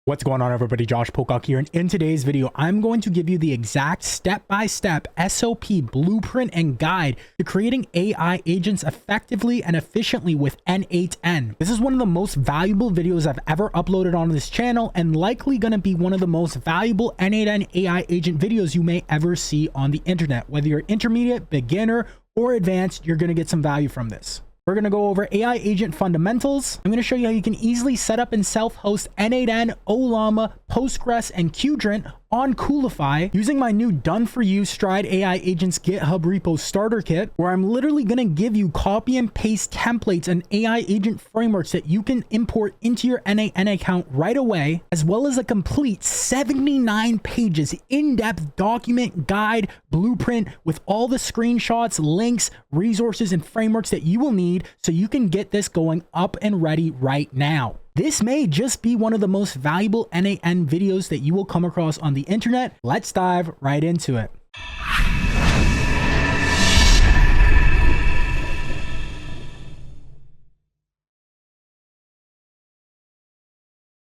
What's going on, everybody? Josh Pocock here, and in today's video I'm going to give you the exact step-by-step SOP blueprint and guide to creating AI agents effectively and efficiently with n8n. This is one of the most valuable videos I've ever uploaded on this channel, and likely going to be one of the most valuable n8n AI agent videos you may ever see on the internet. Whether you're intermediate, beginner, or advanced, you're going to get some value from this. We're going to go over AI agent fundamentals. I'm going to show you how you can easily set up and self-host n8n, Ollama, Postgres, and Qdrant on Coolify using my new done-for-you Stride AI Agents GitHub Repo starter kit, where I'm literally going to give you copy and paste templates and AI agent frameworks that you can import into your n8n account right away, as well as a complete 79 pages in-depth document, guide, blueprint with all the screenshots, links, resources, and frameworks that you will need so you can get this going up and ready right now. This may just be one of the most valuable n8n videos that you will come across on the internet. Let's dive right into it.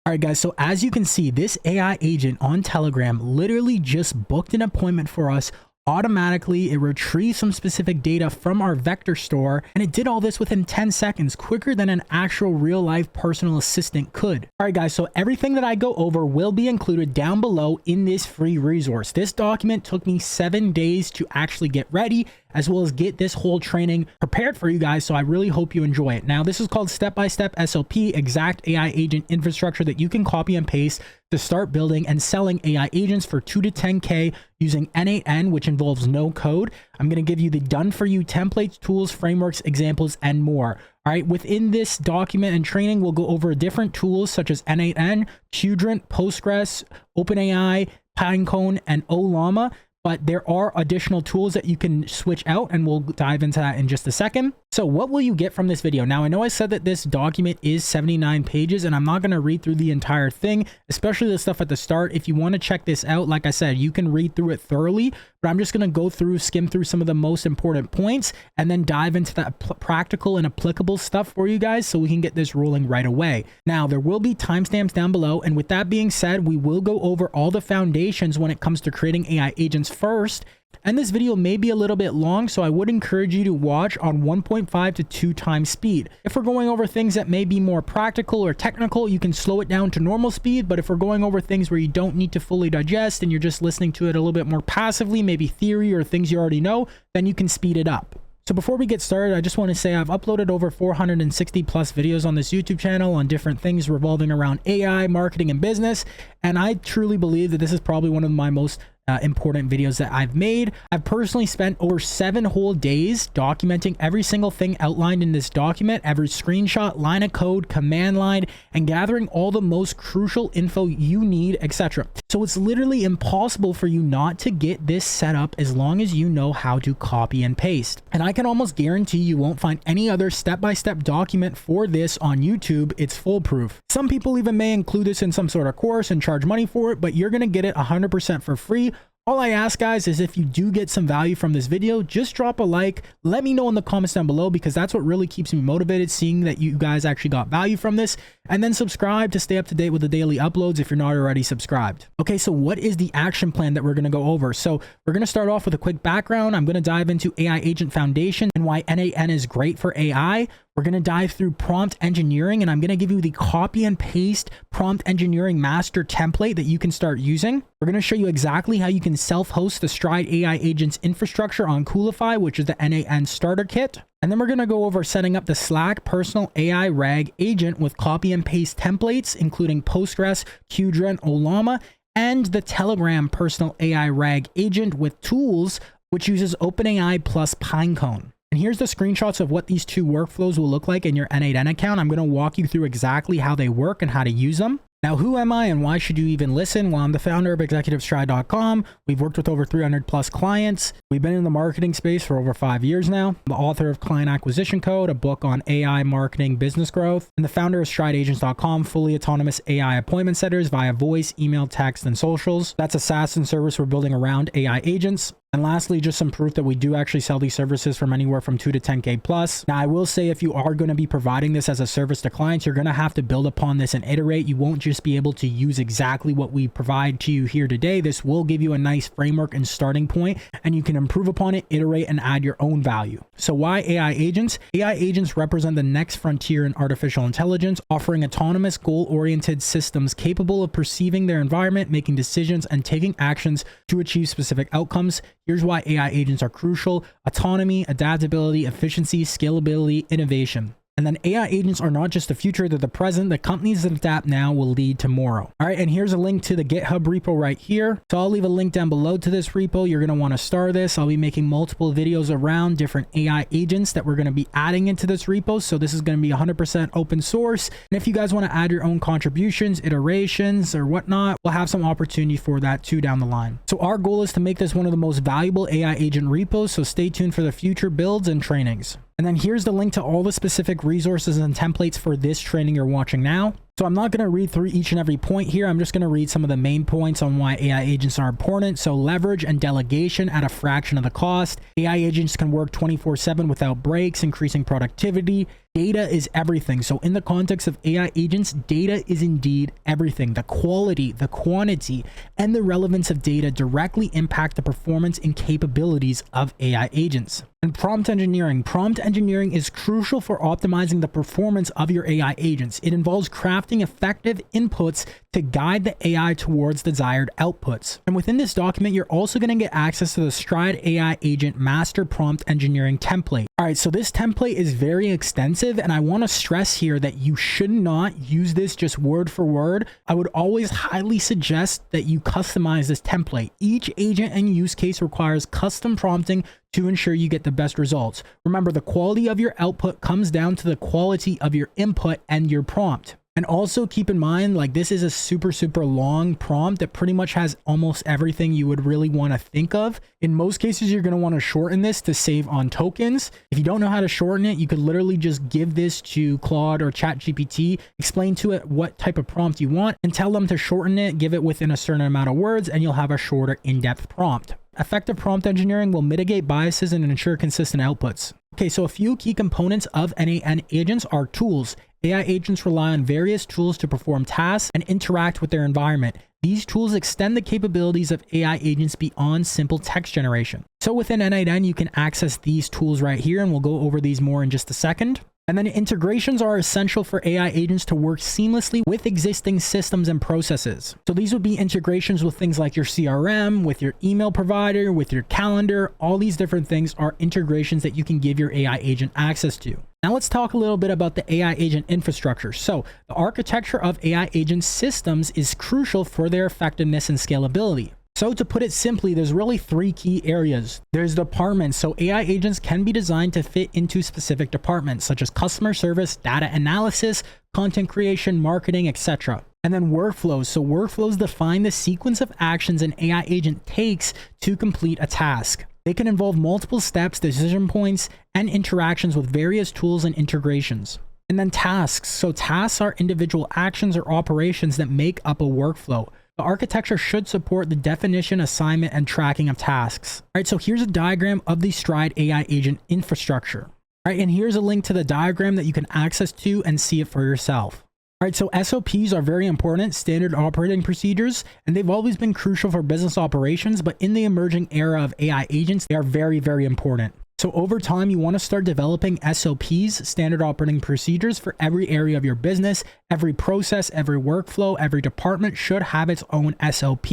All right, guys, so as you can see, this AI agent on Telegram literally just booked an appointment for us automatically. It retrieved some specific data from our vector store, and it did all this within 10 seconds, quicker than an actual real-life personal assistant could. All right, guys, so everything that I go over will be included down below in this free resource. This document took me 7 days to actually get ready, as well as get this whole training prepared for you guys, so I really hope you enjoy it. Now, this is called step-by-step SOP, exact AI agent infrastructure that you can copy and paste to start building and selling AI agents for 2 to 10K using n8n, which involves no code. I'm going to give you the done-for-you templates, tools, frameworks, examples, and more. All right, within this document and training, we'll go over different tools such as n8n, Qdrant, Postgres, OpenAI, Pinecone, and Ollama. But there are additional tools that you can switch out, and we'll dive into that in just a second. So what will you get from this video? Now, I know I said that this document is 79 pages, and I'm not going to read through the entire thing, especially the stuff at the start. If you want to check this out, like I said, you can read through it thoroughly, but I'm just going to go through, skim through some of the most important points, and then dive into that practical and applicable stuff for you guys so we can get this rolling right away. Now, there will be timestamps down below, and with that being said, we will go over all the foundations when it comes to creating AI agents first. And this video may be a little bit long, so I would encourage you to watch on 1.5 to 2 times speed. If we're going over things that may be more practical or technical, you can slow it down to normal speed. But if we're going over things where you don't need to fully digest and you're just listening to it a little bit more passively, maybe theory or things you already know, then you can speed it up. So before we get started, I just want to say I've uploaded over 460 plus videos on this YouTube channel on different things revolving around AI, marketing, and business. And I truly believe that this is probably one of my most important videos that I've made. I've personally spent over 7 whole days documenting every single thing outlined in this document, every screenshot, line of code, command line, and gathering all the most crucial info you need, etc. So it's literally impossible for you not to get this set up as long as you know how to copy and paste. And I can almost guarantee you won't find any other step-by-step document for this on YouTube. It's foolproof. Some people even may include this in some sort of course and charge money for it, but you're going to get it 100% for free. All I ask, guys, is if you do get some value from this video, just drop a like. Let me know in the comments down below, because that's what really keeps me motivated, seeing that you guys actually got value from this. And then subscribe to stay up to date with the daily uploads if you're not already subscribed. Okay, so what is the action plan that we're going to go over? So we're going to start off with a quick background. I'm going to dive into AI Agent Foundation and why n8n is great for AI. We're going to dive through prompt engineering, and I'm going to give you the copy and paste prompt engineering master template that you can start using. We're going to show you exactly how you can self-host the Stride AI agents infrastructure on Coolify, which is the n8n starter kit. And then we're going to go over setting up the Slack personal AI RAG agent with copy and paste templates, including Postgres, Qdrant, Ollama, and the Telegram personal AI RAG agent with tools, which uses OpenAI plus Pinecone. And here's the screenshots of what these 2 workflows will look like in your n8n account. I'm going to walk you through exactly how they work and how to use them. Now, who am I and why should you even listen? Well, I'm the founder of ExecutiveStride.com. We've worked with over 300 plus clients. We've been in the marketing space for over 5 years now. I'm the author of Client Acquisition Code, a book on AI marketing business growth, and the founder of StrideAgents.com, fully autonomous AI appointment setters via voice, email, text, and socials. That's a SaaS and service we're building around AI agents. And lastly, just some proof that we do actually sell these services from anywhere from 2 to 10K plus. Now, I will say if you are going to be providing this as a service to clients, you're going to have to build upon this and iterate. You won't just be able to use exactly what we provide to you here today. This will give you a nice framework and starting point, and you can improve upon it, iterate, and add your own value. So why AI agents? AI agents represent the next frontier in artificial intelligence, offering autonomous, goal-oriented systems capable of perceiving their environment, making decisions, and taking actions to achieve specific outcomes. Here's why AI agents are crucial: autonomy, adaptability, efficiency, scalability, innovation. And then AI agents are not just the future, they're the present. The companies that adapt now will lead tomorrow. All right, and here's a link to the GitHub repo right here. So I'll leave a link down below to this repo. You're going to want to star this. I'll be making multiple videos around different AI agents that we're going to be adding into this repo. So this is going to be 100% open source. And if you guys want to add your own contributions, iterations, or whatnot, we'll have some opportunity for that too down the line. So our goal is to make this one of the most valuable AI agent repos. So stay tuned for the future builds and trainings. And then here's the link to all the specific resources and templates for this training you're watching now. So I'm not going to read through each and every point here. I'm just going to read some of the main points on why AI agents are important. So leverage and delegation at a fraction of the cost. AI agents can work 24/7 without breaks, increasing productivity. Data is everything. So in the context of AI agents, data is indeed everything. The quality, the quantity, and the relevance of data directly impact the performance and capabilities of AI agents. And prompt engineering. Prompt engineering is crucial for optimizing the performance of your AI agents. It involves crafting effective inputs to guide the AI towards desired outputs. And within this document, you're also going to get access to the Stride AI Agent Master Prompt Engineering Template. All right, so this template is very extensive, and I want to stress here that you should not use this just word for word. I would always highly suggest that you customize this template. Each agent and use case requires custom prompting to ensure you get the best results. Remember, the quality of your output comes down to the quality of your input and your prompt. And also keep in mind, like, this is a super long prompt that pretty much has almost everything you would really want to think of. In most cases, you're going to want to shorten this to save on tokens. If you don't know how to shorten it, you could literally just give this to Claude or ChatGPT, explain to it what type of prompt you want, and tell them to shorten it, give it within a certain amount of words, and you'll have a shorter in-depth prompt. Effective prompt engineering will mitigate biases and ensure consistent outputs. Okay, so a few key components of n8n agents are tools. AI agents rely on various tools to perform tasks and interact with their environment. These tools extend the capabilities of AI agents beyond simple text generation. So within n8n, you can access these tools right here, and we'll go over these more in just a second. And then integrations are essential for AI agents to work seamlessly with existing systems and processes. So these would be integrations with things like your CRM, with your email provider, with your calendar. All these different things are integrations that you can give your AI agent access to. Now let's talk a little bit about the AI agent infrastructure. So the architecture of AI agent systems is crucial for their effectiveness and scalability. So to put it simply, there's really three key areas. There's departments. So AI agents can be designed to fit into specific departments, such as customer service, data analysis, content creation, marketing, etc. And then workflows. So workflows define the sequence of actions an AI agent takes to complete a task. They can involve multiple steps, decision points, and interactions with various tools and integrations. And then tasks. So tasks are individual actions or operations that make up a workflow. The architecture should support the definition, assignment, and tracking of tasks. All right, so here's a diagram of the Stride AI agent infrastructure. All right, and here's a link to the diagram that you can access to and see it for yourself. All right, so SOPs are very important, standard operating procedures, and they've always been crucial for business operations, but in the emerging era of AI agents, they are very important. So over time, you want to start developing SOPs, standard operating procedures, for every area of your business. Every process, every workflow, every department should have its own SOP.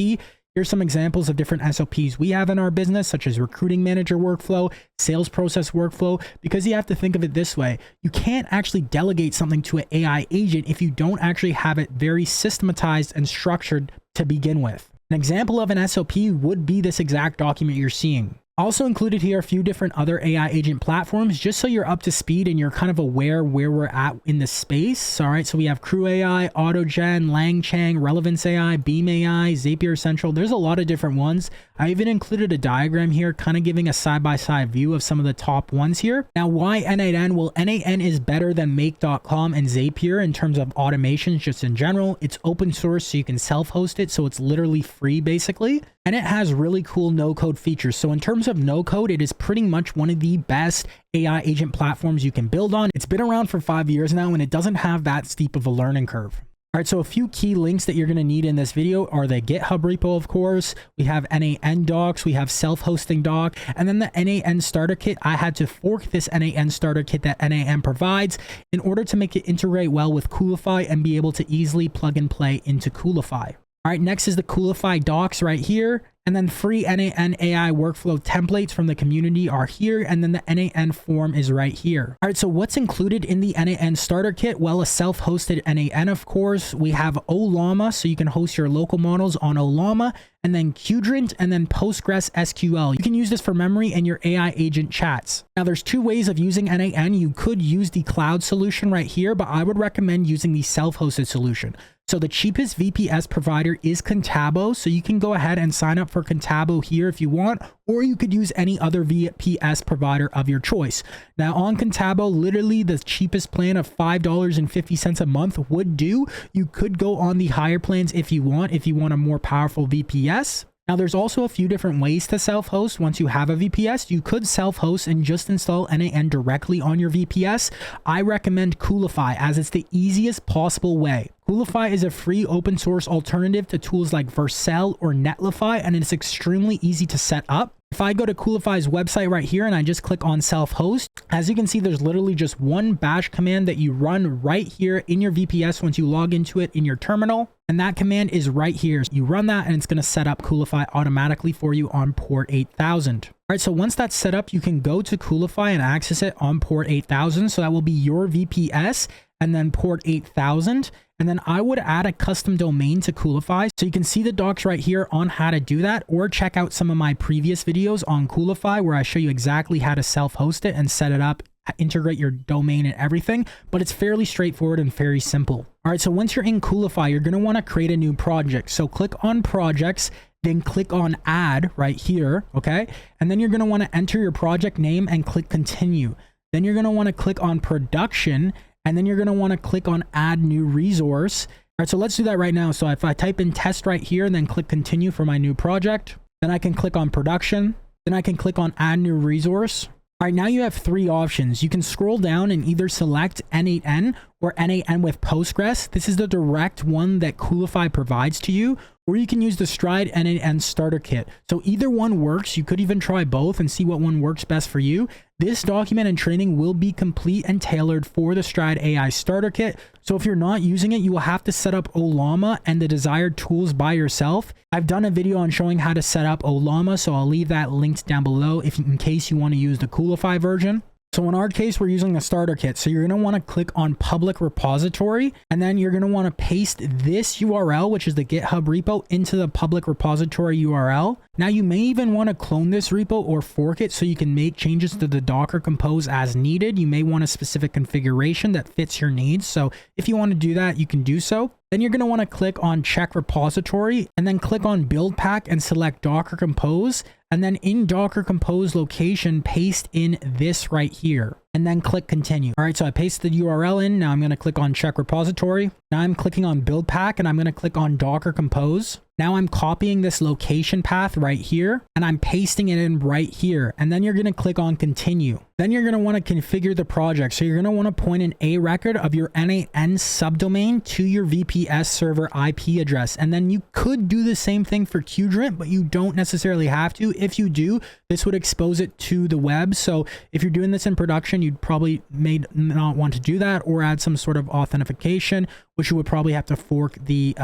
Here's some examples of different SOPs we have in our business, such as recruiting manager workflow, sales process workflow, because you have to think of it this way. You can't actually delegate something to an AI agent if you don't actually have it very systematized and structured to begin with. An example of an SOP would be this exact document you're seeing. Also included here a few different other AI agent platforms, just so you're up to speed and you're kind of aware where we're at in the space. All right, so we have Crew AI, AutoGen, Langchain, Relevance AI, Beam AI, Zapier Central. There's a lot of different ones. I even included a diagram here, kind of giving a side-by-side view of some of the top ones here. Now, why n8n? Well, n8n is better than Make.com and Zapier in terms of automations just in general. It's open source, so you can self-host it, so it's literally free basically. And it has really cool no-code features. So in terms of no-code, it is pretty much one of the best AI agent platforms you can build on. It's been around for 5 years now, and it doesn't have that steep of a learning curve. All right, so a few key links that you're going to need in this video are the GitHub repo, of course. We have n8n docs, we have self-hosting doc, and then the n8n starter kit. I had to fork this n8n starter kit that n8n provides in order to make it integrate well with Coolify and be able to easily plug and play into Coolify. All right, next is the Coolify docs right here. And then free n8n AI workflow templates from the community are here. And then the n8n form is right here. All right, so what's included in the n8n starter kit? Well, a self-hosted n8n, of course. We have Ollama, so you can host your local models on Ollama. And then Qdrant, and then Postgres SQL. You can use this for memory and your AI agent chats. Now, there's two ways of using n8n. You could use the cloud solution right here, but I would recommend using the self-hosted solution. So the cheapest VPS provider is Contabo, so you can go ahead and sign up for Contabo here if you want, or you could use any other VPS provider of your choice. Now on Contabo, literally the cheapest plan of $5.50 a month would do. You could go on the higher plans if you want a more powerful VPS. Now, there's also a few different ways to self-host. Once you have a VPS, you could self-host and just install n8n directly on your VPS. I recommend Coolify as it's the easiest possible way. Coolify is a free open source alternative to tools like Vercel or Netlify, and it's extremely easy to set up. If I go to Coolify's website right here and I just click on self-host, as you can see, there's literally just one bash command that you run right here in your VPS once you log into it in your terminal. And that command is right here. You run that and it's going to set up Coolify automatically for you on port 8000. All right, so once that's set up, you can go to Coolify and access it on port 8000. So that will be your VPS and then port 8000. And then I would add a custom domain to Coolify. So you can see the docs right here on how to do that, or check out some of my previous videos on Coolify where I show you exactly how to self-host it and set it up, integrate your domain and everything, but it's fairly straightforward and very simple. All right, so once you're in Coolify, you're going to want to create a new project. So click on projects, then click on add right here, okay? And then you're going to want to enter your project name and click continue. Then you're going to want to click on production, and then you're going to want to click on add new resource. All right, so let's do that right now. So if I type in test right here and then click continue for my new project, then I can click on production, then I can click on add new resource. All right, now you have three options. You can scroll down and either select n8n or n8n with Postgres. This is the direct one that Coolify provides to you, or you can use the Stride n8n starter kit. So either one works. You could even try both and see what one works best for you. This document and training will be complete and tailored for the Stride AI starter kit. So if you're not using it, you will have to set up Ollama and the desired tools by yourself. I've done a video on showing how to set up Ollama, so I'll leave that linked down below in case you want to use the Coolify version. So in our case, we're using the starter kit. So you're going to want to click on public repository, and then you're going to want to paste this URL, which is the GitHub repo, into the public repository URL. Now you may even want to clone this repo or fork it so you can make changes to the Docker Compose as needed. You may want a specific configuration that fits your needs. So if you want to do that, you can do so. Then you're going to want to click on check repository and then click on build pack and select Docker Compose. And then in Docker Compose location, paste in this right here and then click continue. All right, so I pasted the URL in. Now I'm going to click on check repository. Now I'm clicking on build pack and I'm going to click on Docker Compose. Now I'm copying this location path right here and I'm pasting it in right here. And then you're going to click on continue. Then you're going to want to configure the project. So you're going to want to point an A record of your n8n subdomain to your VPS server IP address. And then you could do the same thing for Qdrant, but you don't necessarily have to. If you do, this would expose it to the web. So if you're doing this in production, you'd probably may not want to do that or add some sort of authentication which you would probably have to fork the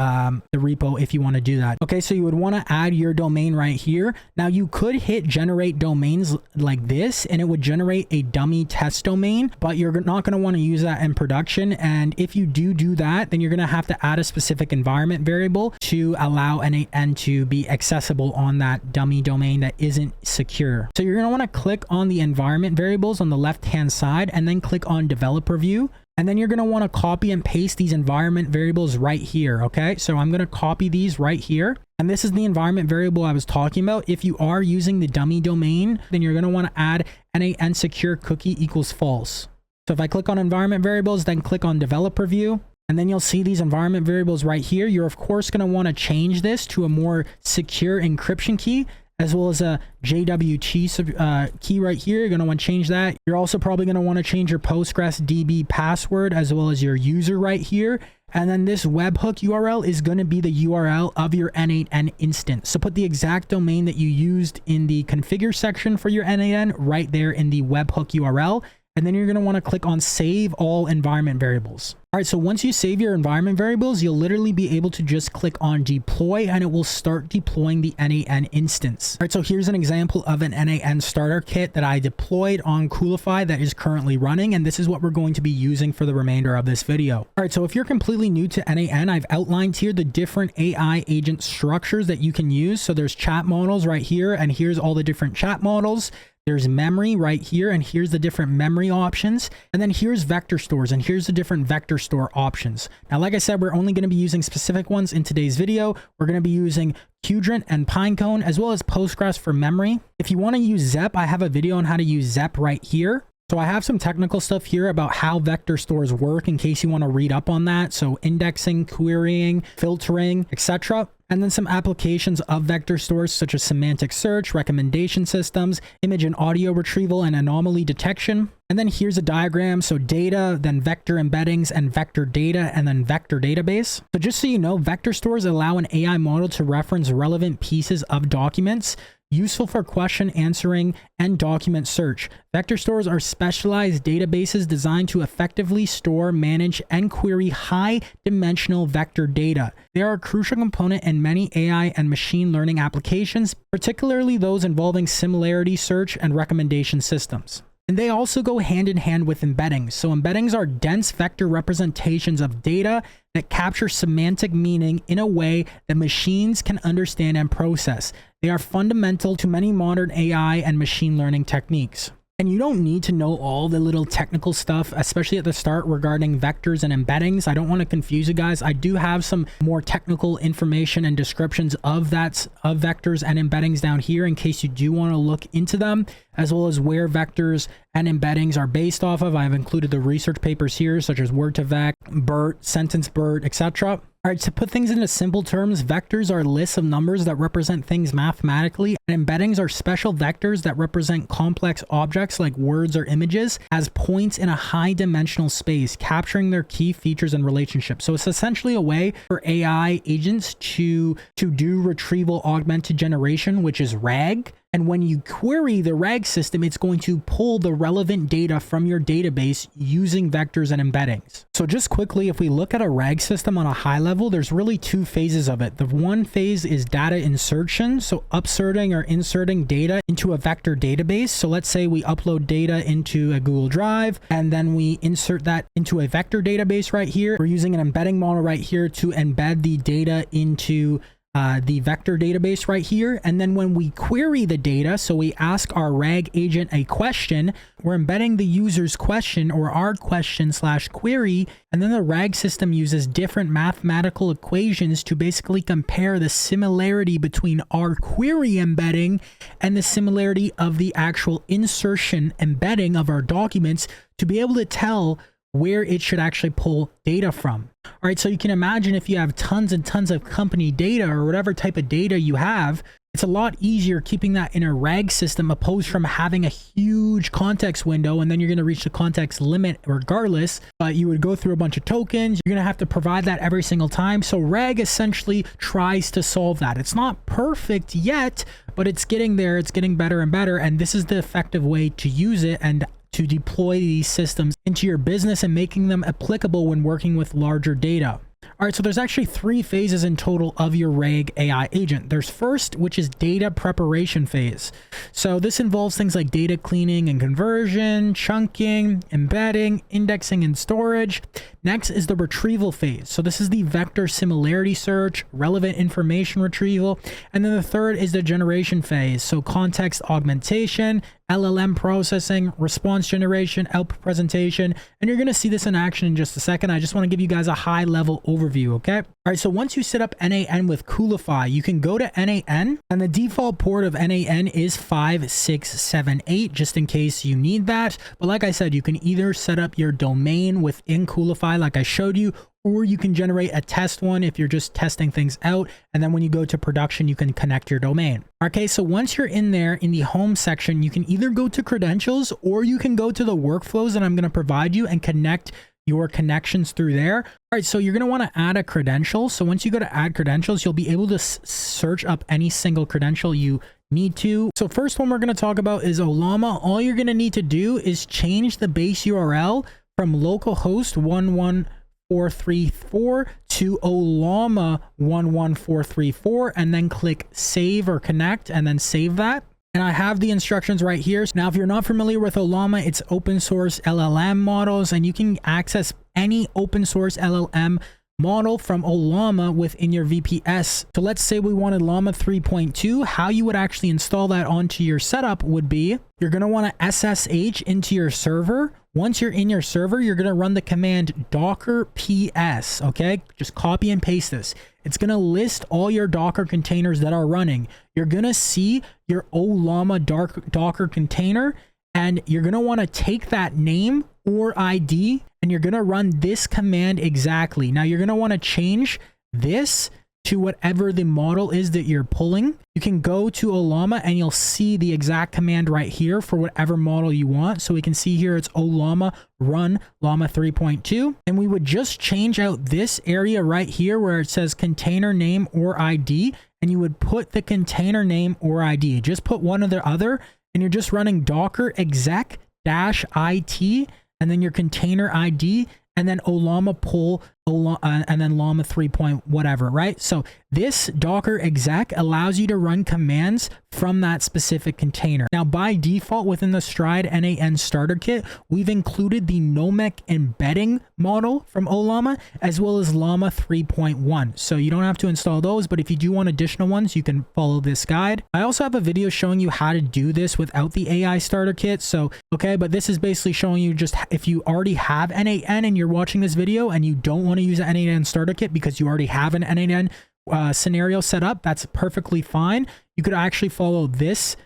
repo if you want to do that. Okay, so you would want to add your domain right here. Now you could hit generate domains like this and it would generate a dummy test domain, but you're not going to want to use that in production. And if you do that, then you're going to have to add a specific environment variable to allow n8n to be accessible on that dummy domain that isn't secure. So you're going to want to click on the environment variables on the left hand side and then click on developer view. And then you're going to want to copy and paste these environment variables right here. Okay, so I'm going to copy these right here. And this is the environment variable I was talking about. If you are using the dummy domain, then you're going to want to add n8n secure cookie equals false. So if I click on environment variables, then click on developer view, and then you'll see these environment variables right here. You're of course going to want to change this to a more secure encryption key, as well as a JWT key right here. You're going to want to change that. You're also probably going to want to change your Postgres DB password as well as your user right here. And then this webhook URL is going to be the URL of your n8n instance. So put the exact domain that you used in the configure section for your n8n right there in the webhook URL. And then you're going to want to click on save all environment variables. All right, so once you save your environment variables, you'll literally be able to just click on deploy and it will start deploying the n8n instance. All right, so here's an example of an n8n starter kit that I deployed on Coolify that is currently running, and this is what we're going to be using for the remainder of this video. All right, so if you're completely new to n8n, I've outlined here the different AI agent structures that you can use. So there's chat models right here, and here's all the different chat models. There's memory right here, and here's the different memory options. And then here's vector stores, and here's the different vector store options. Now, like I said, we're only going to be using specific ones in today's video. We're going to be using Qdrant and Pinecone, as well as Postgres for memory. If you want to use Zep, I have a video on how to use Zep right here. So I have some technical stuff here about how vector stores work in case you want to read up on that. So indexing, querying, filtering, etc. And then some applications of vector stores such as semantic search, recommendation systems, image and audio retrieval, and anomaly detection. And then here's a diagram. So data, then vector embeddings, and vector data, and then vector database. So just so you know, vector stores allow an AI model to reference relevant pieces of documents, useful for question answering and document search. Vector stores are specialized databases designed to effectively store, manage, and query high-dimensional vector data. They are a crucial component in many AI and machine learning applications, particularly those involving similarity search and recommendation systems. And they also go hand in hand with embeddings. So embeddings are dense vector representations of data that capture semantic meaning in a way that machines can understand and process. They are fundamental to many modern AI and machine learning techniques. And you don't need to know all the little technical stuff, especially at the start regarding vectors and embeddings. I don't want to confuse you guys. I do have some more technical information and descriptions of vectors and embeddings down here in case you do want to look into them, as well as where vectors and embeddings are based off of. I've included the research papers here, such as Word2Vec, BERT, Sentence BERT, etc. All right, to put things into simple terms, vectors are lists of numbers that represent things mathematically, and embeddings are special vectors that represent complex objects like words or images as points in a high-dimensional space, capturing their key features and relationships. So it's essentially a way for AI agents to do retrieval augmented generation, which is RAG. And when you query the RAG system, it's going to pull the relevant data from your database using vectors and embeddings. So just quickly, if we look at a RAG system on a high level, there's really two phases of it. The one phase is data insertion, so upserting or inserting data into a vector database. So let's say we upload data into a Google Drive, and then we insert that into a vector database right here. We're using an embedding model right here to embed the data into the vector database right here. And then when we query the data, so we ask our RAG agent a question, we're embedding the user's question or our question / query, and then the RAG system uses different mathematical equations to basically compare the similarity between our query embedding and the similarity of the actual insertion embedding of our documents to be able to tell where it should actually pull data from. All right, so you can imagine if you have tons and tons of company data or whatever type of data you have, it's a lot easier keeping that in a RAG system opposed from having a huge context window, and then you're going to reach the context limit regardless, but you would go through a bunch of tokens. You're going to have to provide that every single time. So RAG essentially tries to solve that. It's not perfect yet, but it's getting there. It's getting better and better. And this is the effective way to use it and to deploy these systems into your business and making them applicable when working with larger data. All right, so there's actually 3 phases in total of your RAG AI agent. There's first, which is data preparation phase. So this involves things like data cleaning and conversion, chunking, embedding, indexing, and storage. Next is the retrieval phase. So this is the vector similarity search, relevant information retrieval. And then the third is the generation phase. So context augmentation, LLM processing, response generation, output presentation, and you're going to see this in action in just a second. I just want to give you guys a high level overview, okay? All right, so once you set up n8n with Coolify, you can go to n8n, and the default port of n8n is 5678, just in case you need that. But like I said, you can either set up your domain within Coolify like I showed you, or you can generate a test one if you're just testing things out. And then when you go to production, you can connect your domain. Okay, so once you're in there in the home section, you can either go to credentials or you can go to the workflows that I'm going to provide you and connect your connections through there. All right, so you're going to want to add a credential. So once you go to add credentials, you'll be able to search up any single credential you need to. So first one we're going to talk about is Ollama. All you're going to need to do is change the base URL from localhost 11434 to Ollama 11434, and then click save or connect and then save that. And I have the instructions right here. Now, if you're not familiar with Ollama, it's open source LLM models, and you can access any open source LLM model from Ollama within your VPS. So let's say we wanted Llama 3.2. How you would actually install that onto your setup would be, you're going to want to SSH into your server. Once you're in your server, you're going to run the command docker ps, okay? Just copy and paste this. It's going to list all your Docker containers that are running. You're going to see your Ollama Docker container, and you're going to want to take that name or ID, and you're going to run this command exactly. Now, you're going to want to change this to whatever the model is that you're pulling. You can go to Ollama and you'll see the exact command right here for whatever model you want. So we can see here it's Ollama run Llama 3.2. And we would just change out this area right here where it says container name or ID. And you would put the container name or ID. Just put one or the other. And you're just running docker exec -it and then your container ID, and then Ollama pull, and then Llama 3. Whatever, right? So this docker exec allows you to run commands from that specific container. Now, by default, within the Stride n8n starter kit, we've included the Nomic embedding model from Ollama, as well as Llama 3.1. So you don't have to install those, but if you do want additional ones, you can follow this guide. I also have a video showing you how to do this without the AI starter kit. So, okay, but this is basically showing you just if you already have n8n and you're watching this video and you don't want to use an n8n starter kit because you already have an n8n scenario set up, that's perfectly fine. You could actually follow this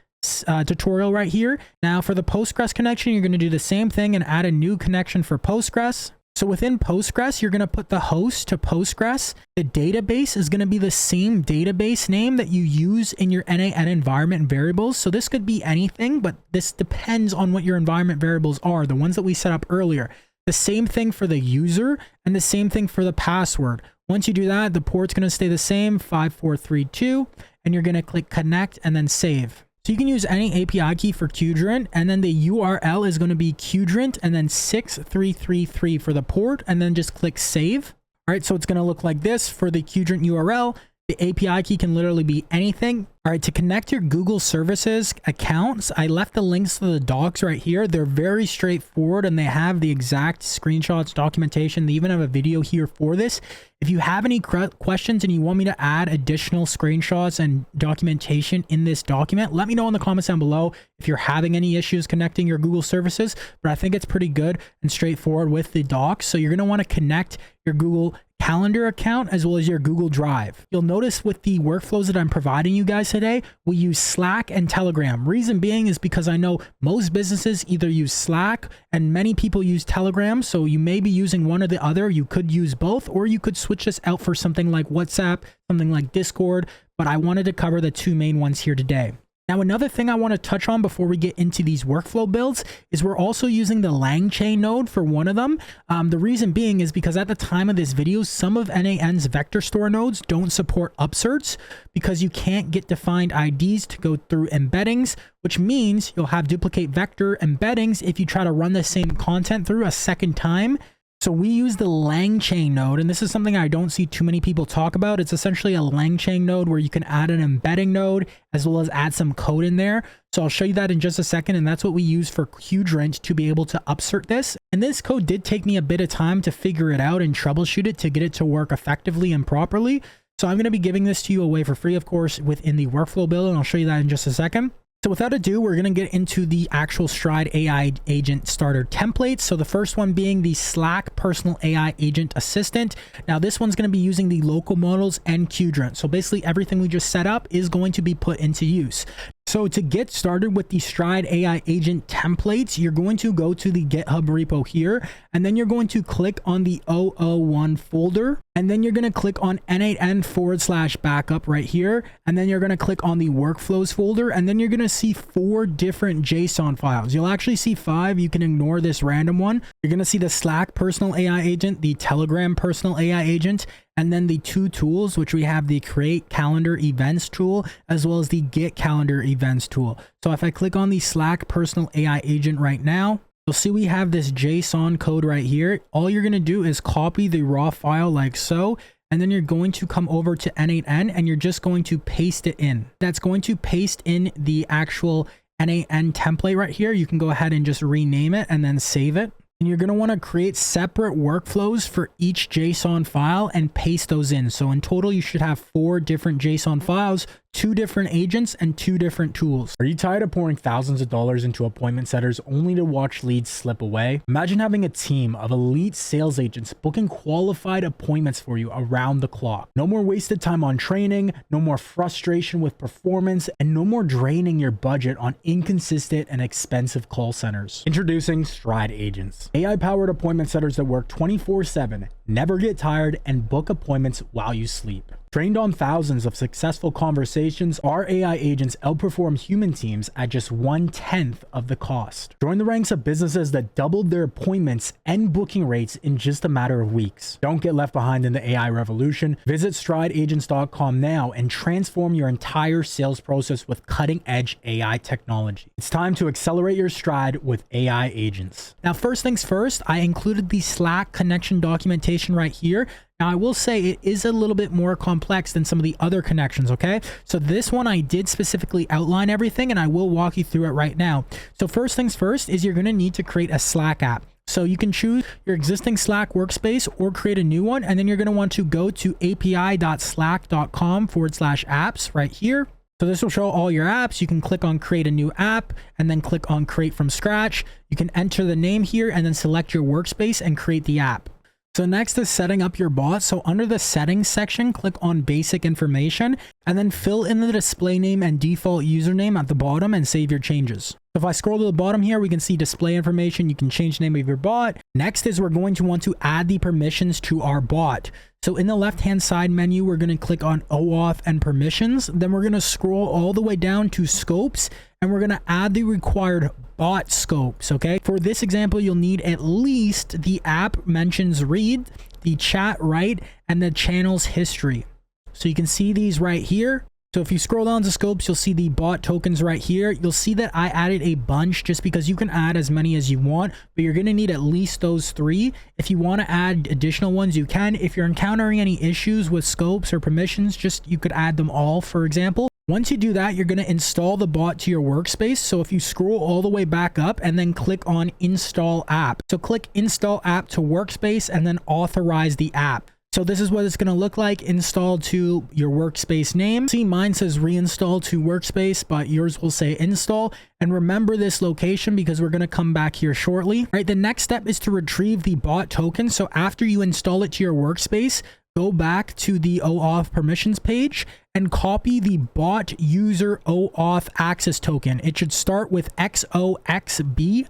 tutorial right here. Now for the Postgres connection, you're going to do the same thing and add a new connection for Postgres. So within Postgres, you're going to put the host to Postgres. The database is going to be the same database name that you use in your n8n environment variables. So this could be anything, but this depends on what your environment variables are, the ones that we set up earlier. The same thing for the user and the same thing for the password. Once you do that, the port's going to stay the same, 5432, and you're going to click connect and then save. So you can use any API key for Qdrant, and then the URL is going to be Qdrant and then 6333 for the port, and then just click save. All right, so it's going to look like this for the Qdrant URL. The API key can literally be anything. All right, to connect your Google services accounts, I left the links to the docs right here. They're very straightforward and they have the exact screenshots, documentation. They even have a video here for this. If you have any questions and you want me to add additional screenshots and documentation in this document, let me know in the comments down below if you're having any issues connecting your Google services. But I think it's pretty good and straightforward with the docs. So you're going to want to connect your Google Calendar account as well as your Google Drive. You'll notice with the workflows that I'm providing you guys today, we use Slack and Telegram. Reason being is because I know most businesses either use Slack and many people use Telegram. So you may be using one or the other. You could use both, or you could switch this out for something like WhatsApp, something like Discord. But I wanted to cover the two main ones here today. Now, another thing I want to touch on before we get into these workflow builds is we're also using the Langchain node for one of them. The reason being is because at the time of this video, some of n8n's vector store nodes don't support upserts because you can't get defined IDs to go through embeddings, which means you'll have duplicate vector embeddings if you try to run the same content through a second time. So we use the Langchain node, and this is something I don't see too many people talk about. It's essentially a Langchain node where you can add an embedding node as well as add some code in there. So I'll show you that in just a second, and that's what we use for Qdrant to be able to upsert this. And this code did take me a bit of time to figure it out and troubleshoot it to get it to work effectively and properly. So I'm going to be giving this to you away for free, of course, within the workflow build, and I'll show you that in just a second. So without ado, we're going to get into the actual Stride AI agent starter templates. So the first one being the Slack personal AI agent assistant. Now this one's going to be using the local models and Qdrant. So basically everything we just set up is going to be put into use. So to get started with the Stride AI agent templates, you're going to go to the GitHub repo here, and then you're going to click on the 001 folder, and then you're going to click on n8n/backup right here, and then you're going to click on the workflows folder, and then you're going to see 4 different JSON files. You'll actually see 5. You can ignore this random one. You're going to see the Slack personal AI agent, the Telegram personal AI agent, and then the 2 tools, which we have the create calendar events tool, as well as the get calendar events tool. So if I click on the Slack personal AI agent right now, you'll see we have this JSON code right here. All you're going to do is copy the raw file like so, and then you're going to come over to n8n and you're just going to paste it in. That's going to paste in the actual n8n template right here. You can go ahead and just rename it and then save it. And you're going to want to create separate workflows for each JSON file and paste those in. So in total, you should have 4 different JSON files, 2 different agents, and 2 different tools. Are you tired of pouring thousands of dollars into appointment setters only to watch leads slip away? Imagine having a team of elite sales agents booking qualified appointments for you around the clock. No more wasted time on training, no more frustration with performance, and no more draining your budget on inconsistent and expensive call centers. Introducing Stride Agents, AI-powered appointment setters that work 24/7, never get tired, and book appointments while you sleep. Trained on thousands of successful conversations, our AI agents outperform human teams at just 1/10 of the cost. Join the ranks of businesses that doubled their appointments and booking rates in just a matter of weeks. Don't get left behind in the AI revolution. Visit strideagents.com now and transform your entire sales process with cutting-edge AI technology. It's time to accelerate your stride with AI agents. Now, first things first, I included the Slack connection documentation right here. Now, I will say it is a little bit more complex than some of the other connections, okay? So this one, I did specifically outline everything, and I will walk you through it right now. So first things first is you're going to need to create a Slack app. So you can choose your existing Slack workspace or create a new one, and then you're going to want to go to api.slack.com/apps right here. So this will show all your apps. You can click on create a new app and then click on create from scratch. You can enter the name here and then select your workspace and create the app. So next is setting up your bot. So under the settings section, click on basic information and then fill in the display name and default username at the bottom and save your changes. So if I scroll to the bottom here, we can see display information. You can change the name of your bot. Next is we're going to want to add the permissions to our bot. So in the left-hand side menu, we're going to click on OAuth and permissions. Then we're going to scroll all the way down to scopes and we're going to add the required bot scopes. Okay. For this example, you'll need at least the app mentions read, the chat write, and the channel's history. So you can see these right here. So if you scroll down to scopes, you'll see the bot tokens right here. You'll see that I added a bunch just because you can add as many as you want, but you're going to need at least those 3. If you want to add additional ones, you can. If you're encountering any issues with scopes or permissions, you could add them all, for example. Once you do that, you're going to install the bot to your workspace. So if you scroll all the way back up and then click on install app. So click install app to workspace and then authorize the app. So this is what it's going to look like. Install to your workspace name. See, mine says reinstall to workspace, but yours will say install. And remember this location because we're going to come back here shortly. All right, the next step is to retrieve the bot token. So after you install it to your workspace, go back to the OAuth permissions page and copy the bot user OAuth access token. It should start with XOXB-,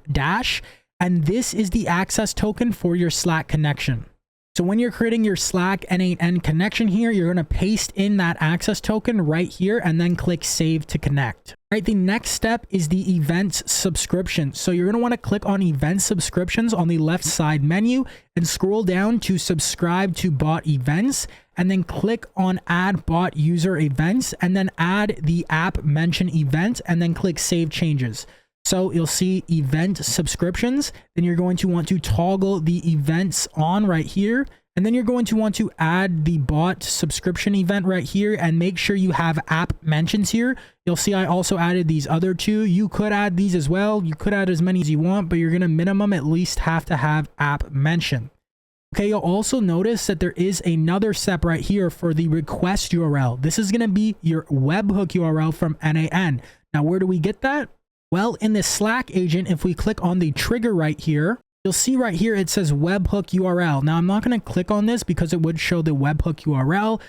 and this is the access token for your Slack connection. So when you're creating your Slack n8n connection here, you're going to paste in that access token right here and then click save to connect. All right, the next step is the events subscription. So you're going to want to click on event subscriptions on the left side menu and scroll down to subscribe to bot events, and then click on add bot user events and then add the app mention event and then click save changes. So you'll see event subscriptions, then you're going to want to toggle the events on right here. And then you're going to want to add the bot subscription event right here and make sure you have app mentions here. You'll see I also added these other two. You could add these as well. You could add as many as you want, but you're going to minimum at least have to have app mention. Okay, you'll also notice that there is another step right here for the request URL. This is going to be your webhook URL from n8n. Now, where do we get that? Well, in the Slack agent, if we click on the trigger right here, you'll see right here it says webhook URL. Now, I'm not going to click on this because it would show the webhook URL.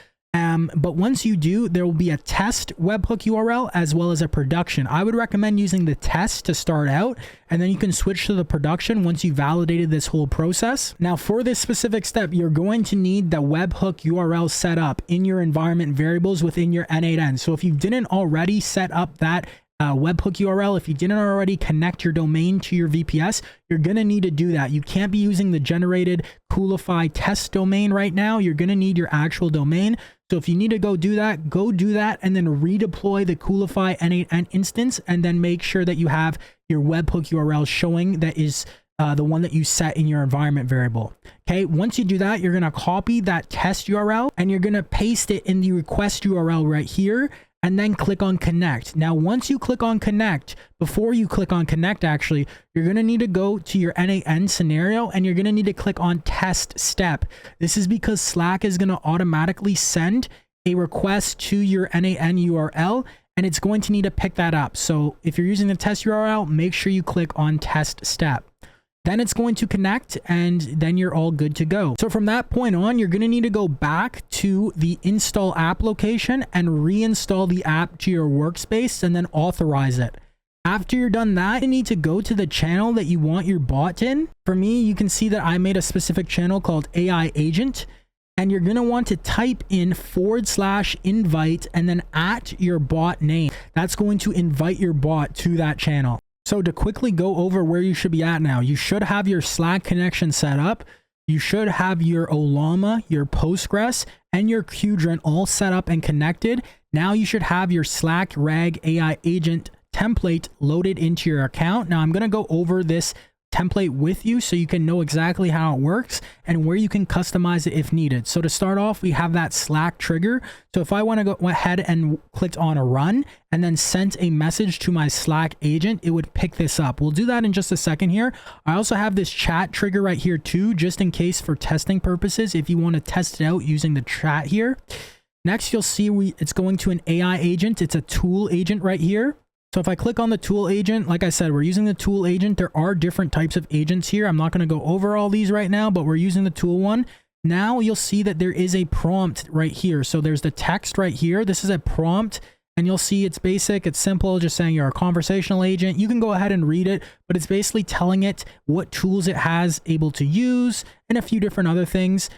But once you do, there will be a test webhook URL as well as a production. I would recommend using the test to start out, and then you can switch to the production once you validated this whole process. Now, for this specific step, you're going to need the webhook URL set up in your environment variables within your n8n. So if you didn't already set up that webhook URL, if you didn't already connect your domain to your VPS, you're going to need to do that. You can't be using the generated Coolify test domain right now. You're going to need your actual domain. So if you need to go do that, and then redeploy the Coolify n8n instance, and then make sure that you have your webhook URL showing that is the one that you set in your environment variable. Okay, once you do that, you're going to copy that test URL and you're going to paste it in the request URL right here, and then click on connect. Now, once you click on connect, before you click on connect, actually, you're going to need to go to your n8n scenario and you're going to need to click on test step. This is because Slack is going to automatically send a request to your n8n URL, and it's going to need to pick that up. So if you're using the test URL, make sure you click on test step. Then it's going to connect, and then you're all good to go. So from that point on, you're going to need to go back to the install app location and reinstall the app to your workspace and then authorize it. After you're done that, you need to go to the channel that you want your bot in. For me, you can see that I made a specific channel called AI Agent, and you're going to want to type in /invite and then @ your bot name. That's going to invite your bot to that channel. So to quickly go over where you should be at now, you should have your Slack connection set up. You should have your Ollama, your Postgres, and your Qdrant all set up and connected. Now you should have your Slack RAG AI agent template loaded into your account. Now I'm going to go over this template with you so you can know exactly how it works and where you can customize it if needed. So to start off, we have that Slack trigger. So if I want to go ahead and clicked on a run and then sent a message to my Slack agent, it would pick this up. We'll do that in just a second here. I also have this chat trigger right here too, just in case for testing purposes, if you want to test it out using the chat here. Next, you'll see it's going to an AI agent. It's a tool agent right here. So if I click on the tool agent, like I said, we're using the tool agent. There are different types of agents here. I'm not going to go over all these right now, but we're using the tool one. Now you'll see that there is a prompt right here. So there's the text right here. This is a prompt, and you'll see it's basic. It's simple, just saying you're a conversational agent. You can go ahead and read it, but it's basically telling it what tools it has able to use and a few different other things.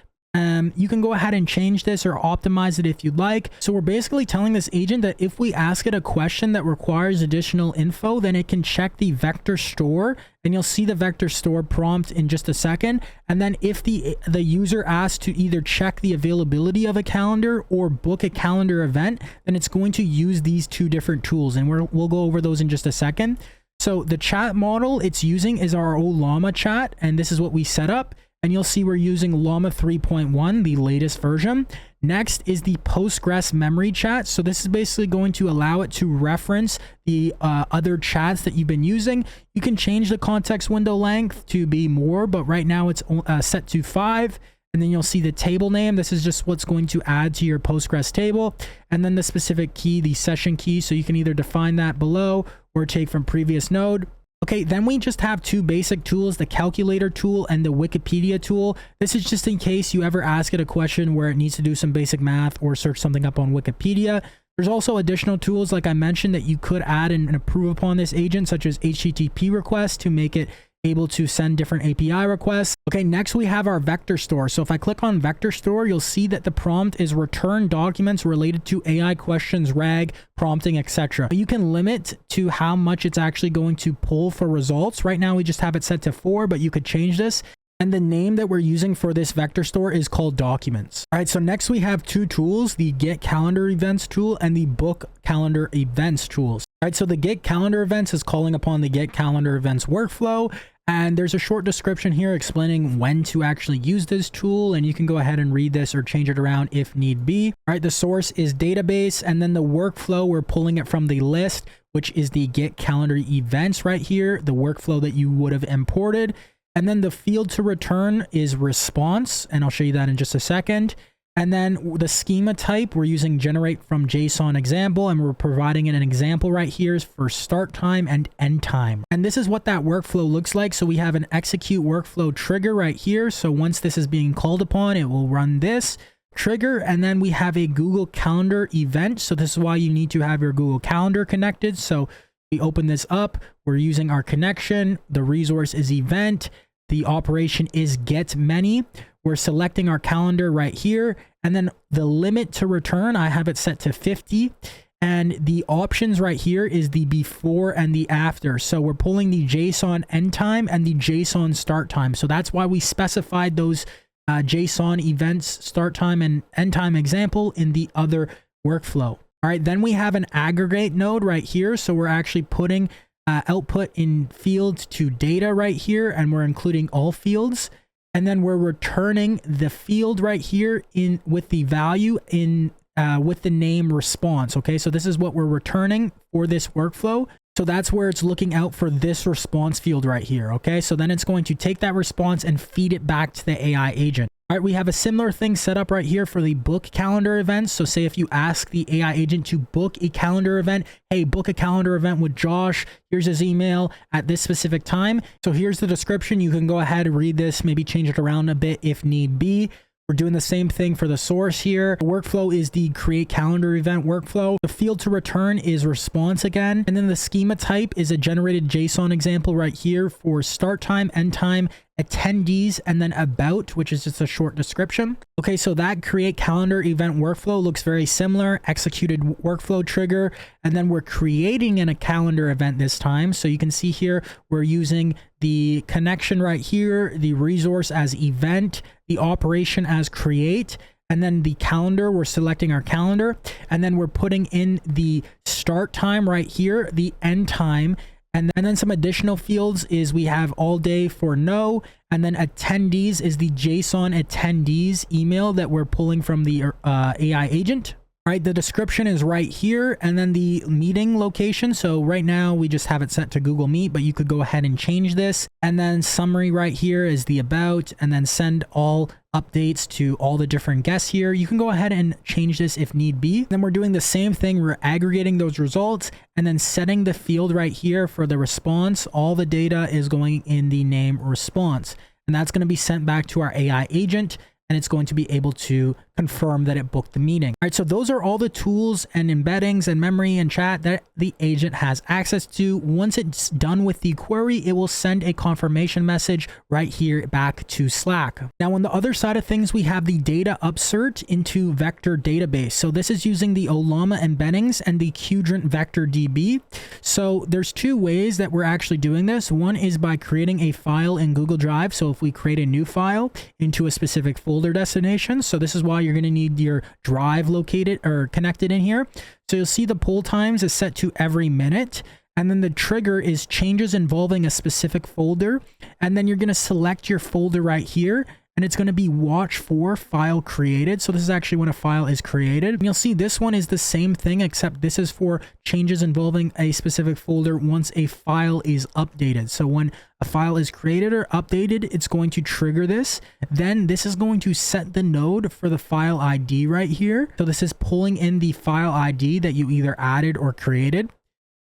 You can go ahead and change this or optimize it if you'd like. So we're basically telling this agent that if we ask it a question that requires additional info, then it can check the vector store, and you'll see the vector store prompt in just a second. And then if the user asks to either check the availability of a calendar or book a calendar event, then it's going to use these two different tools, and we'll go over those in just a second. So the chat model it's using is our Ollama chat, and this is what we set up. And you'll see we're using Llama 3.1, the latest version. Next is the Postgres memory chat. So this is basically going to allow it to reference the other chats that you've been using. You can change the context window length to be more, but right now it's set to 5. And then you'll see the table name. This is just what's going to add to your Postgres table. And then the specific key, the session key. So you can either define that below or take from previous node. Okay, then we just have two basic tools, the calculator tool and the Wikipedia tool. This is just in case you ever ask it a question where it needs to do some basic math or search something up on Wikipedia. There's also additional tools, like I mentioned, that you could add and approve upon this agent, such as HTTP requests to make it able to send different API requests. Okay, next we have our vector store. So if I click on vector store, you'll see that the prompt is return documents related to AI questions, RAG, prompting, etc. You can limit to how much it's actually going to pull for results. Right now we just have it set to 4, but you could change this. And the name that we're using for this vector store is called documents. All right, so next we have two tools, the get calendar events tool and the book calendar events tools. All right, so the get calendar events is calling upon the get calendar events workflow. And there's a short description here explaining when to actually use this tool. And you can go ahead and read this or change it around if need be. All right, the source is database. And then the workflow, we're pulling it from the list, which is the get calendar events right here, the workflow that you would have imported. And then the field to return is response, and I'll show you that in just a second. And then the schema type, we're using generate from JSON example, and we're providing an example right here for start time and end time. And this is what that workflow looks like. So we have an execute workflow trigger right here. So once this is being called upon, it will run this trigger. And then we have a Google Calendar event. So this is why you need to have your Google Calendar connected. So we open this up, we're using our connection, the resource is event, the operation is get many, we're selecting our calendar right here, and then the limit to return, I have it set to 50, and the options right here is the before and the after. So we're pulling the JSON end time and the JSON start time. So that's why we specified those JSON events start time and end time example in the other workflow. All right, then we have an aggregate node right here. So we're actually putting output in fields to data right here, and we're including all fields. And then we're returning the field right here in with the value in with the name response. Okay, so this is what we're returning for this workflow. So that's where it's looking out for this response field right here. Okay, so then it's going to take that response and feed it back to the AI agent. All right, we have a similar thing set up right here for the book calendar events. So say if you ask the AI agent to book a calendar event, hey, book a calendar event with Josh, here's his email at this specific time. So here's the description. You can go ahead and read this, maybe change it around a bit if need be. We're doing the same thing for the source here. The workflow is the create calendar event workflow. The field to return is response again. And then the schema type is a generated JSON example right here for start time, end time, attendees, and then about, which is just a short description. Okay, so that create calendar event workflow looks very similar. Executed workflow trigger, and then we're creating in a calendar event this time. So you can see here, we're using the connection right here, the resource as event, the operation as create, and then the calendar, we're selecting our calendar, and then we're putting in the start time right here, the end time, and then some additional fields is we have all day for no, and then attendees is the JSON attendees email that we're pulling from the AI agent. All right, the description is right here, and then the meeting location. So right now we just have it set to Google Meet, but you could go ahead and change this. And then summary right here is the about, and then send all updates to all the different guests here. You can go ahead and change this if need be. Then we're doing the same thing. We're aggregating those results and then setting the field right here for the response. All the data is going in the name response, and that's going to be sent back to our AI agent, and it's going to be able to confirm that it booked the meeting. All right, so those are all the tools and embeddings and memory and chat that the agent has access to. Once it's done with the query, it will send a confirmation message right here back to Slack. Now, on the other side of things, we have the data upsert into vector database. So this is using the Ollama embeddings and the Qdrant vector DB. So there's two ways that we're actually doing this. One is by creating a file in Google Drive. So if we create a new file into a specific folder destination, so this is why you're going to need your drive located or connected in here. So you'll see the pull times is set to every minute, and then the trigger is changes involving a specific folder, and then you're going to select your folder right here, and it's going to be watch for file created. So this is actually when a file is created. And you'll see this one is the same thing, except this is for changes involving a specific folder once a file is updated. So when a file is created or updated, it's going to trigger this. Then this is going to set the node for the file ID right here. So this is pulling in the file ID that you either added or created.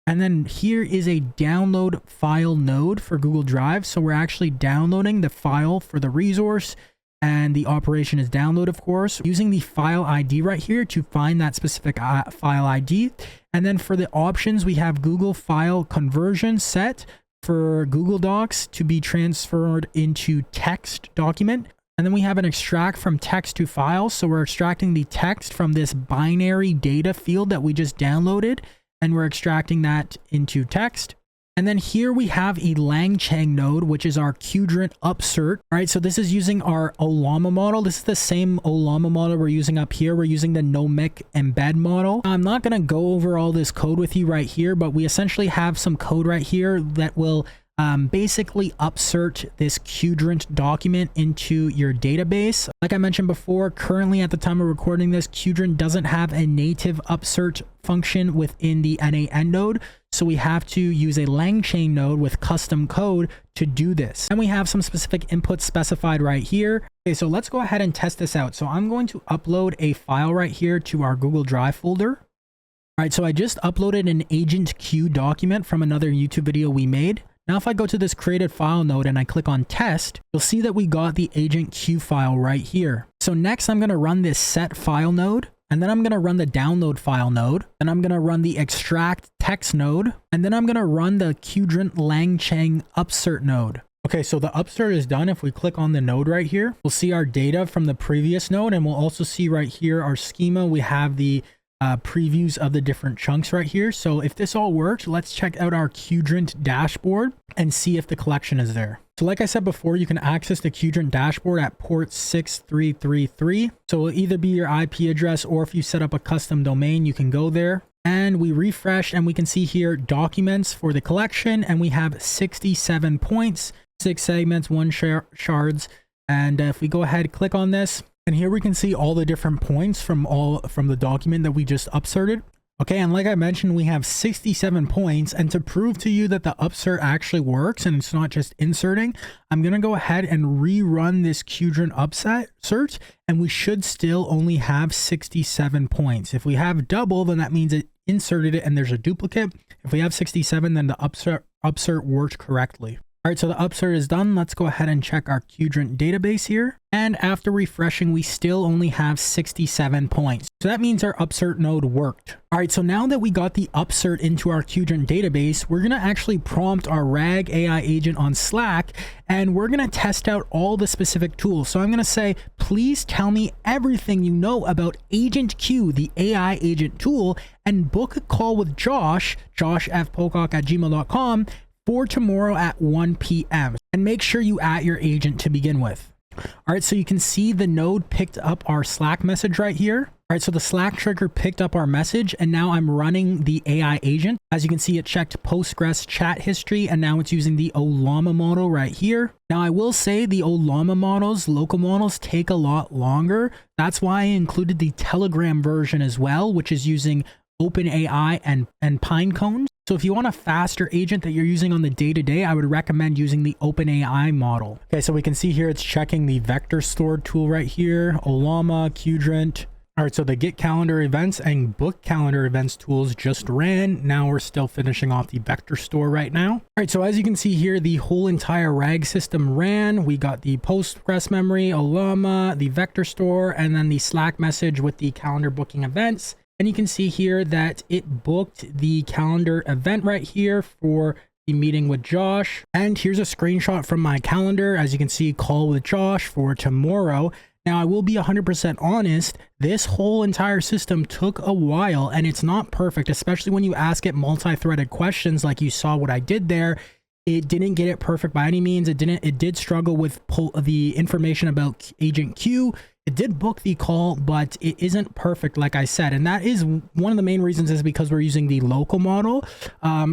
And then here is a download file node for Google Drive. So we're actually downloading the file for the resource, and the operation is download, of course, using the file ID right here to find that specific file ID. And then for the options, we have Google file conversion set for Google Docs to be transferred into text document. And then we have an extract from text to files. So we're extracting the text from this binary data field that we just downloaded, and we're extracting that into text. And then here we have a Langchain node, which is our Qdrant Upsert. All right, so this is using our Ollama model. This is the same Ollama model we're using up here. We're using the n8n embed model. I'm not going to go over all this code with you right here, but we essentially have some code right here that will basically upsert this Qdrant document into your database. Like I mentioned before, currently at the time of recording this, Qdrant doesn't have a native upsert function within the n8n node. So we have to use a Langchain node with custom code to do this. And we have some specific inputs specified right here. Okay, so let's go ahead and test this out. So I'm going to upload a file right here to our Google Drive folder. All right, so I just uploaded an agent Q document from another YouTube video we made. Now, if I go to this created file node and I click on test, you'll see that we got the agent Q file right here. So next I'm going to run this set file node, and then I'm going to run the download file node. Then I'm going to run the extract text node, and then I'm going to run the Qdrant Langchain upsert node. Okay, so the upsert is done. If we click on the node right here, we'll see our data from the previous node, and we'll also see right here our schema. We have the previews of the different chunks right here. So if this all worked, let's check out our Qdrant dashboard and see if the collection is there. So like I said before, you can access the Qdrant dashboard at port 6333. So it'll either be your IP address, or if you set up a custom domain, you can go there. And we refresh and we can see here documents for the collection, and we have 67 points, 6 segments, 1 shards. And if we go ahead, click on this, and here we can see all the different points from the document that we just upserted. Okay, and like I mentioned, we have 67 points, and to prove to you that the upsert actually works and it's not just inserting, I'm going to go ahead and rerun this Qdrant upsert, and we should still only have 67 points. If we have double, then that means it inserted it and there's a duplicate. If we have 67, then the upsert worked correctly. All right, so the upsert is done. Let's go ahead and check our Qdrant database here. And after refreshing, we still only have 67 points. So that means our upsert node worked. All right, so now that we got the upsert into our Qdrant database, we're going to actually prompt our RAG AI agent on Slack, and we're going to test out all the specific tools. So I'm going to say, please tell me everything you know about Agent Q, the AI agent tool, and book a call with Josh Pocock@gmail.com, for tomorrow at 1 p.m. and make sure you add your agent to begin with. All right, so you can see the node picked up our Slack message right here. All right, so the Slack trigger picked up our message, and now I'm running the AI agent. As you can see, it checked Postgres chat history, and now it's using the Ollama model right here. Now, I will say the Ollama models, local models, take a lot longer. That's why I included the Telegram version as well, which is using OpenAI and Pinecone. So if you want a faster agent that you're using on the day-to-day, I would recommend using the OpenAI model. Okay, so we can see here it's checking the vector store tool right here, Ollama, Qdrant. All right, so the get calendar events and book calendar events tools just ran. Now we're still finishing off the vector store right now. All right, so as you can see here, the whole entire RAG system ran. We got the Postgres memory, Ollama, the vector store, and then the Slack message with the calendar booking events. And you can see here that it booked the calendar event right here for the meeting with Josh. And here's a screenshot from my calendar. As you can see, call with Josh for tomorrow. Now, I will be 100% honest, this whole entire system took a while, and it's not perfect, especially when you ask it multi-threaded questions like you saw what I did there. It didn't get it perfect by any means. It did struggle with the information about Agent Q. It did book the call, but it isn't perfect, like I said. And that is one of the main reasons, is because we're using the local model.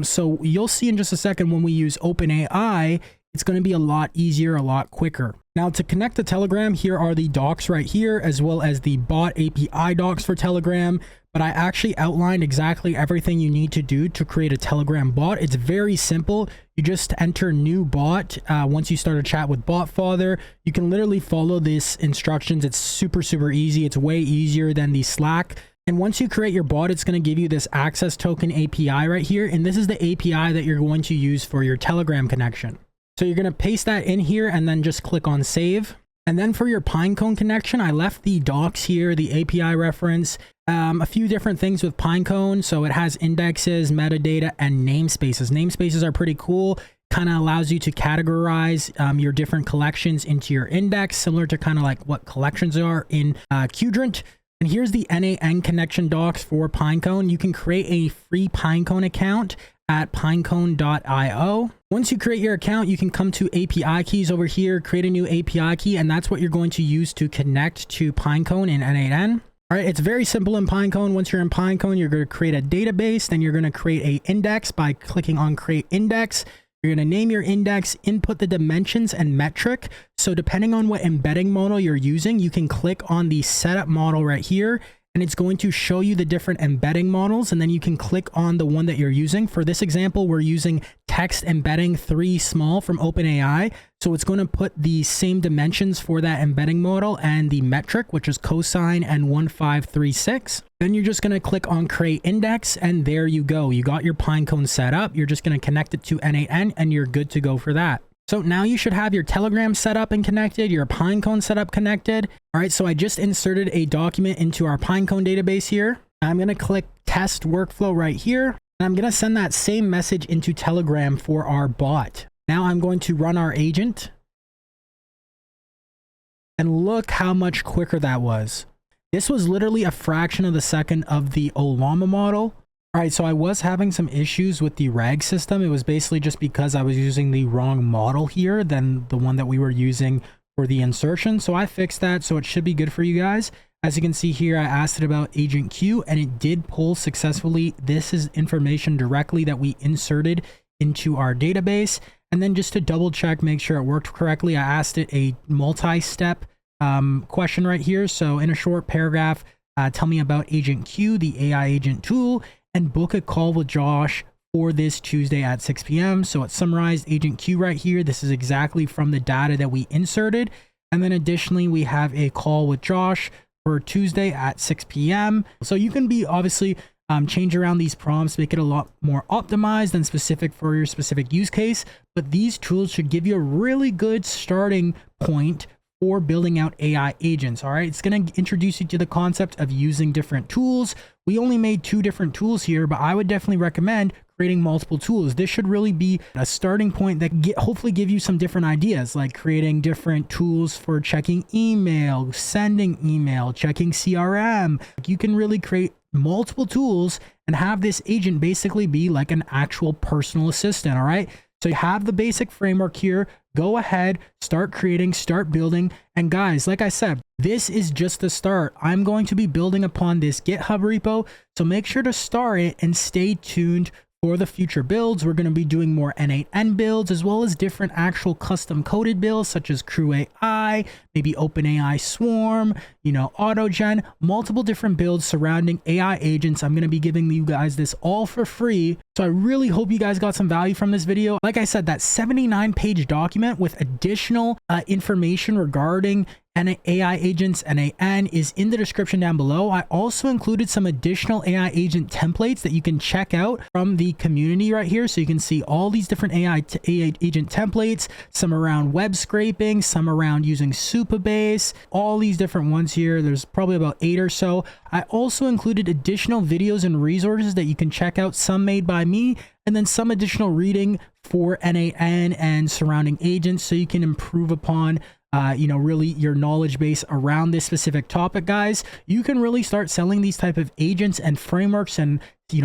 So you'll see in just a second when we use OpenAI, it's going to be a lot easier, a lot quicker. Now, to connect to Telegram, here are the docs right here, as well as the bot API docs for Telegram. But I actually outlined exactly everything you need to do to create a Telegram bot. It's very simple. You just enter new bot. Once you start a chat with Botfather, you can literally follow these instructions. It's super, super easy. It's way easier than the Slack. And once you create your bot, it's going to give you this access token API right here. And this is the API that you're going to use for your Telegram connection. So you're going to paste that in here and then just click on save. And then for your Pinecone connection, I left the docs here, the API reference, a few different things with Pinecone. So it has indexes, metadata, and namespaces. Namespaces are pretty cool. kind of allows you to categorize your different collections into your index, similar to kind of like what collections are in Qdrant. And here's the n8n connection docs for Pinecone. You can create a free Pinecone account at pinecone.io. Once you create your account, you can come to API keys over here, create a new API key, and that's what you're going to use to connect to Pinecone in n8n. All right, it's very simple in Pinecone. Once you're in Pinecone, you're going to create a database, then you're going to create an index by clicking on Create Index. You're going to name your index, input the dimensions and metric. So depending on what embedding model you're using, you can click on the setup model right here, and it's going to show you the different embedding models, and then you can click on the one that you're using. For this example, we're using text embedding 3 small from OpenAI. So it's going to put the same dimensions for that embedding model and the metric, which is cosine and 1536. Then you're just going to click on create index, and there you go. You got your Pinecone set up. You're just going to connect it to n8n, and you're good to go for that. So now you should have your Telegram set up and connected, your Pinecone setup connected. All right, so I just inserted a document into our Pinecone database here. I'm going to click test workflow right here, and I'm going to send that same message into Telegram for our bot. Now I'm going to run our agent, and look how much quicker that was. This was literally a fraction of a second of the Ollama model. All right, so I was having some issues with the RAG system. It was basically just because I was using the wrong model here than the one that we were using for the insertion. So I fixed that, so it should be good for you guys. As you can see here, I asked it about agent Q, and it did pull successfully. This is information directly that we inserted into our database. And then just to double check, make sure it worked correctly, I asked it a multi-step question right here. So in a short paragraph, tell me about agent Q, the AI agent tool, and book a call with Josh for this Tuesday at 6 p.m. So it summarized agent Q right here. This is exactly from the data that we inserted. And then additionally, we have a call with Josh for Tuesday at 6 p.m. So you can be obviously change around these prompts, make it a lot more optimized and specific for your specific use case. But these tools should give you a really good starting point for building out AI agents. All right, it's going to introduce you to the concept of using different tools. We only made 2 different tools here, but I would definitely recommend creating multiple tools. This should really be a starting point that hopefully give you some different ideas, like creating different tools for checking email, sending email, checking CRM. You can really create multiple tools and have this agent basically be like an actual personal assistant. All right, so you have the basic framework here. Go ahead, start creating, start building. And guys, like I said, this is just the start. I'm going to be building upon this GitHub repo, so make sure to start it and stay tuned for the future builds. We're going to be doing more n8n builds, as well as different actual custom coded builds such as Crew AI, maybe OpenAI Swarm, AutoGen, multiple different builds surrounding AI agents. I'm going to be giving you guys this all for free. So I really hope you guys got some value from this video. Like I said, that 79-page document with additional information regarding AI agents, n8n, is in the description down below. I also included some additional AI agent templates that you can check out from the community right here. So you can see all these different AI agent templates, some around web scraping, some around using Supabase, all these different ones here. There's probably about 8 or so. I also included additional videos and resources that you can check out, some made by me, and then some additional reading for n8n and surrounding agents, so you can improve upon really your knowledge base around this specific topic. Guys, you can really start selling these type of agents and frameworks and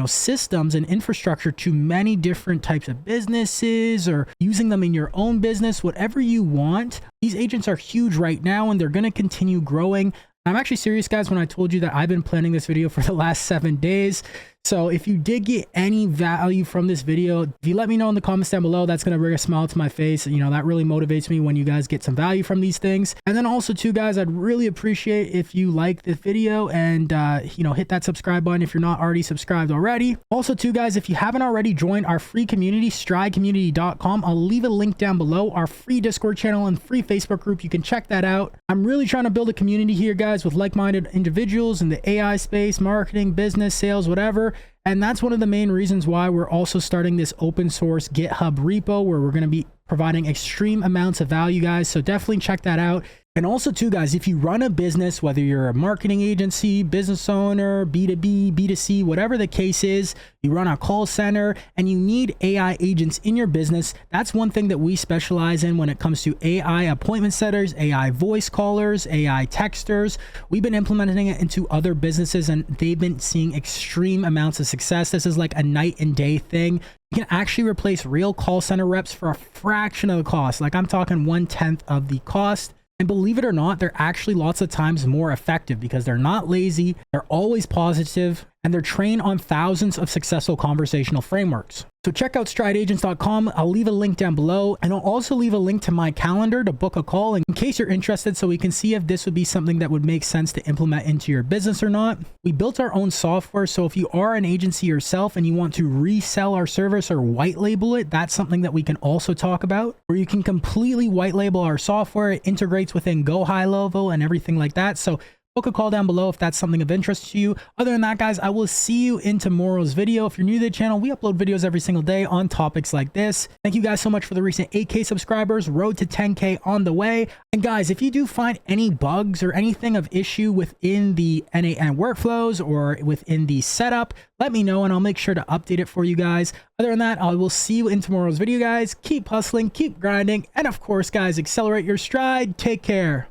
systems and infrastructure to many different types of businesses, or using them in your own business, whatever you want. These agents are huge right now, and they're going to continue growing. I'm actually serious, guys, when I told you that I've been planning this video for the last 7 days. So if you did get any value from this video, if you let me know in the comments down below, that's going to bring a smile to my face. That really motivates me when you guys get some value from these things. And then also too, guys, I'd really appreciate if you like this video and, hit that subscribe button if you're not already subscribed already. Also too, guys, if you haven't already joined our free community, stridecommunity.com, I'll leave a link down below, our free Discord channel and free Facebook group. You can check that out. I'm really trying to build a community here, guys, with like-minded individuals in the AI space, marketing, business, sales, whatever. And that's one of the main reasons why we're also starting this open source GitHub repo, where we're going to be providing extreme amounts of value, guys. So definitely check that out. And also too, guys, if you run a business, whether you're a marketing agency, business owner, B2B, B2C, whatever the case is, you run a call center and you need AI agents in your business, that's one thing that we specialize in when it comes to AI appointment setters, AI voice callers, AI texters. We've been implementing it into other businesses and they've been seeing extreme amounts of success. This is like a night and day thing. You can actually replace real call center reps for a fraction of the cost. Like I'm talking 1/10 of the cost. And believe it or not, they're actually lots of times more effective because they're not lazy, they're always positive, and they're trained on thousands of successful conversational frameworks. So check out strideagents.com. I'll leave a link down below, and I'll also leave a link to my calendar to book a call in case you're interested, so we can see if this would be something that would make sense to implement into your business or not. We built our own software, so if you are an agency yourself and you want to resell our service or white label it, that's something that we can also talk about, where you can completely white label our software. It integrates within GoHighLevel and everything like that. So book a call down below if that's something of interest to you. Other than that, guys, I will see you in tomorrow's video. If you're new to the channel, we upload videos every single day on topics like this. Thank you guys so much for the recent 8K subscribers. Road to 10K on the way. And guys, if you do find any bugs or anything of issue within the n8n workflows or within the setup, let me know and I'll make sure to update it for you guys. Other than that, I will see you in tomorrow's video, guys. Keep hustling, keep grinding, and of course, guys, accelerate your stride. Take care.